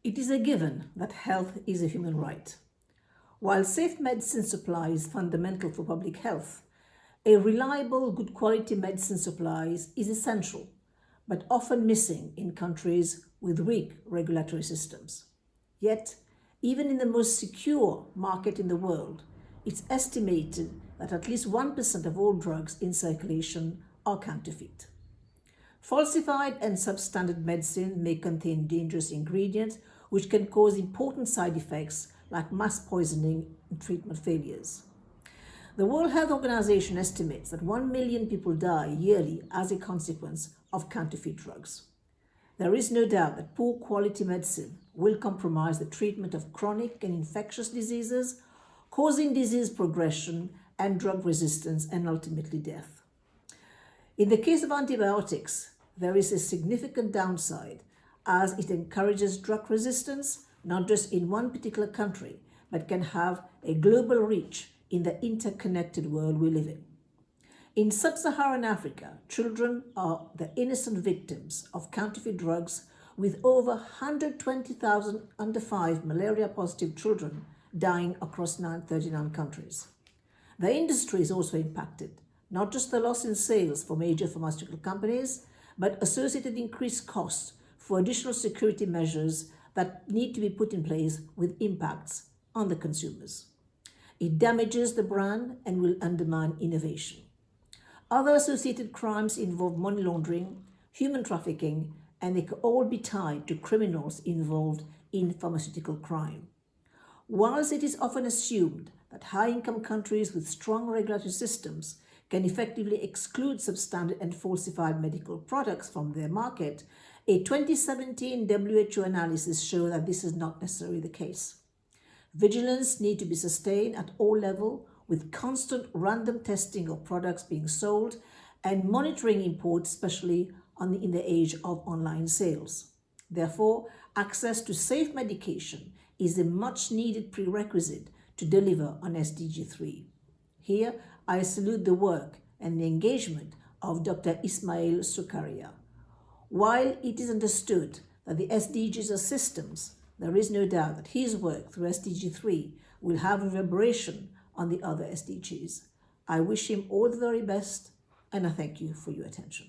It is a given that health is a human right. While safe medicine supply is fundamental for public health, a reliable, good quality medicine supply is essential, but often missing in countries with weak regulatory systems. Yet, even in the most secure market in the world, it's estimated that at least 1% of all drugs in circulation are counterfeit. Falsified and substandard medicine may contain dangerous ingredients which can cause important side effects like mass poisoning and treatment failures. The World Health Organization estimates that 1 million people die yearly as a consequence of counterfeit drugs. There is no doubt that poor quality medicine will compromise the treatment of chronic and infectious diseases, causing disease progression and drug resistance and ultimately death. In the case of antibiotics, there is a significant downside as it encourages drug resistance, not just in one particular country, but can have a global reach in the interconnected world we live in. In sub-Saharan Africa, children are the innocent victims of counterfeit drugs, with over 120,000 under 5 malaria-positive children dying across 39 countries. The industry is also impacted, not just the loss in sales for major pharmaceutical companies, but associated increased costs for additional security measures that need to be put in place with impacts on the consumers. It damages the brand and will undermine innovation. Other associated crimes involve money laundering, human trafficking, and they can all be tied to criminals involved in pharmaceutical crime. Whilst it is often assumed that high-income countries with strong regulatory systems can effectively exclude substandard and falsified medical products from their market, a 2017 WHO analysis showed that this is not necessarily the case. Vigilance needs to be sustained at all levels, with constant random testing of products being sold and monitoring imports, especially in the age of online sales. Therefore, access to safe medication is a much needed prerequisite to deliver on SDG 3. Here, I salute the work and the engagement of Dr. Ismail Sukarriya. While it is understood that the SDGs are systems, there is no doubt that his work through SDG 3 will have a reverberation on the other SDGs. I wish him all the very best, and I thank you for your attention.